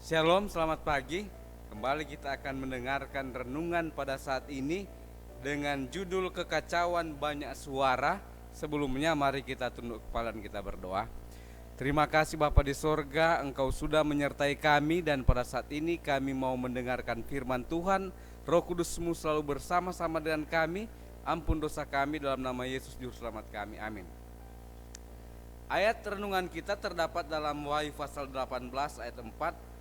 Shalom, selamat pagi. Kembali kita akan mendengarkan renungan pada saat ini dengan judul kekacauan banyak suara. Sebelumnya mari kita tunduk kepala dan kita berdoa. Terima kasih Bapa di sorga, Engkau sudah menyertai kami dan pada saat ini kami mau mendengarkan firman Tuhan. Roh Kudus-Mu selalu bersama-sama dengan kami. Ampun dosa kami dalam nama Yesus Juru Selamat kami, amin. Ayat renungan kita terdapat dalam Wahyu pasal 18 ayat 4.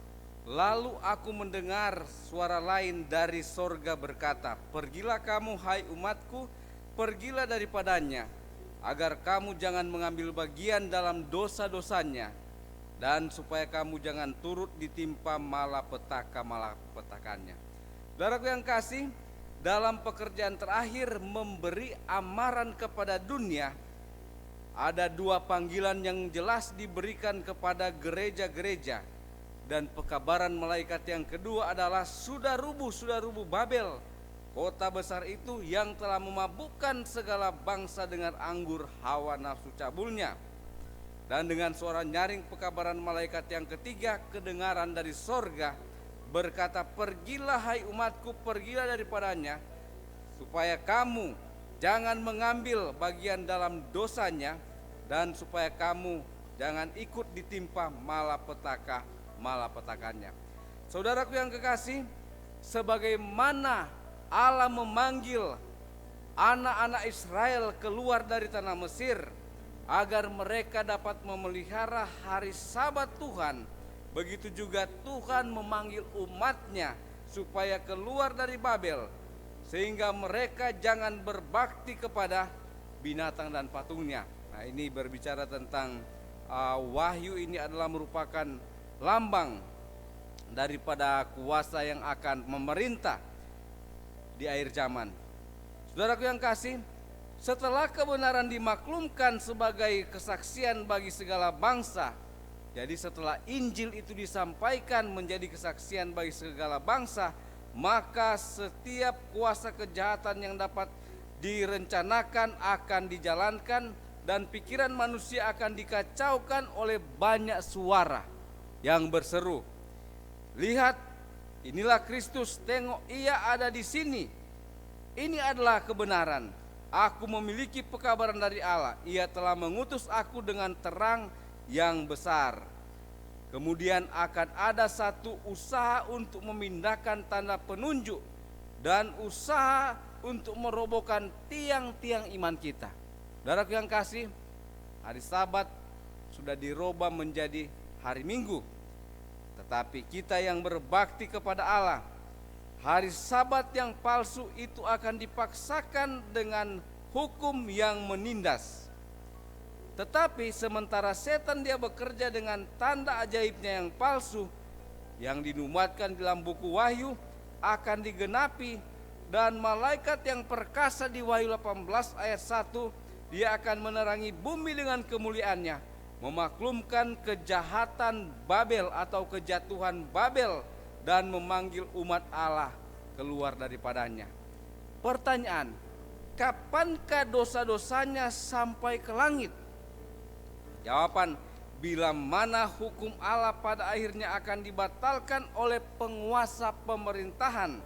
Lalu aku mendengar suara lain dari sorga berkata, pergilah kamu hai umatku, pergilah daripadanya, agar kamu jangan mengambil bagian dalam dosa-dosanya, dan supaya kamu jangan turut ditimpa malapetakannya. Saudaraku yang kasih, dalam pekerjaan terakhir memberi amaran kepada dunia, ada dua panggilan yang jelas diberikan kepada gereja-gereja. Dan pekabaran malaikat yang kedua adalah sudah rubuh Babel, kota besar itu yang telah memabukkan segala bangsa dengan anggur hawa nafsu cabulnya. Dan dengan suara nyaring pekabaran malaikat yang ketiga kedengaran dari sorga berkata, pergilah hai umatku, pergilah daripadanya, supaya kamu jangan mengambil bagian dalam dosanya, dan supaya kamu jangan ikut ditimpa malapetakannya. Saudaraku yang kekasih, sebagaimana Allah memanggil anak-anak Israel keluar dari tanah Mesir agar mereka dapat memelihara hari Sabat Tuhan, begitu juga Tuhan memanggil umatnya supaya keluar dari Babel, sehingga mereka jangan berbakti kepada binatang dan patungnya. Nah, ini berbicara tentang wahyu ini adalah merupakan lambang daripada kuasa yang akan memerintah di akhir zaman. Saudaraku yang kasih, setelah kebenaran dimaklumkan sebagai kesaksian bagi segala bangsa, jadi setelah Injil itu disampaikan menjadi kesaksian bagi segala bangsa, maka setiap kuasa kejahatan yang dapat direncanakan akan dijalankan, dan pikiran manusia akan dikacaukan oleh banyak suara yang berseru, lihat, inilah Kristus, tengok ia ada di sini. Ini adalah kebenaran. Aku memiliki pekabaran dari Allah. Ia telah mengutus aku dengan terang yang besar. Kemudian akan ada satu usaha untuk memindahkan tanda penunjuk dan usaha untuk merobohkan tiang-tiang iman kita. Saudaraku yang kasih, hari Sabat sudah dirubah menjadi hari Minggu. Tetapi kita yang berbakti kepada Allah, hari Sabat yang palsu itu akan dipaksakan dengan hukum yang menindas. Tetapi sementara setan dia bekerja dengan tanda ajaibnya yang palsu, yang dinubuatkan dalam buku Wahyu akan digenapi, dan malaikat yang perkasa di Wahyu 18 ayat 1, dia akan menerangi bumi dengan kemuliaannya, memaklumkan kejahatan Babel atau kejatuhan Babel, dan memanggil umat Allah keluar daripadanya. Pertanyaan, kapankah dosa-dosanya sampai ke langit? Jawaban, bila mana hukum Allah pada akhirnya akan dibatalkan oleh penguasa pemerintahan,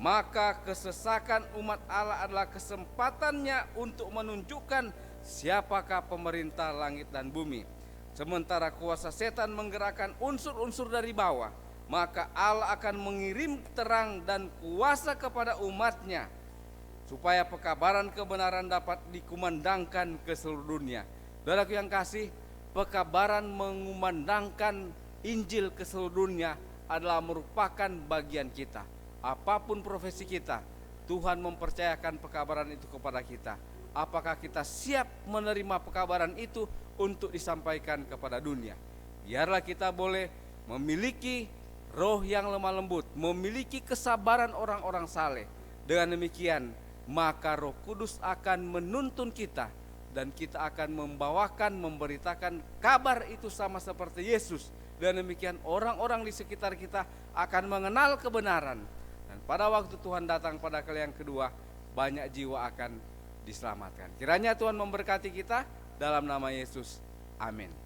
maka kesesakan umat Allah adalah kesempatannya untuk menunjukkan siapakah pemerintah langit dan bumi. Sementara kuasa setan menggerakkan unsur-unsur dari bawah, maka Allah akan mengirim terang dan kuasa kepada umatnya, supaya pekabaran kebenaran dapat dikumandangkan ke seluruh dunia. Saudaraku yang kasih, pekabaran mengumandangkan Injil ke seluruh dunia adalah merupakan bagian kita. Apapun profesi kita, Tuhan mempercayakan pekabaran itu kepada kita. Apakah kita siap menerima pekabaran itu untuk disampaikan kepada dunia? Biarlah kita boleh memiliki roh yang lemah lembut, memiliki kesabaran orang-orang saleh. Dengan demikian, maka Roh Kudus akan menuntun kita, dan kita akan memberitakan kabar itu sama seperti Yesus. Dan demikian orang-orang di sekitar kita akan mengenal kebenaran. Dan pada waktu Tuhan datang pada kali yang kedua, banyak jiwa akan diselamatkan. Kiranya Tuhan memberkati kita dalam nama Yesus. Amin.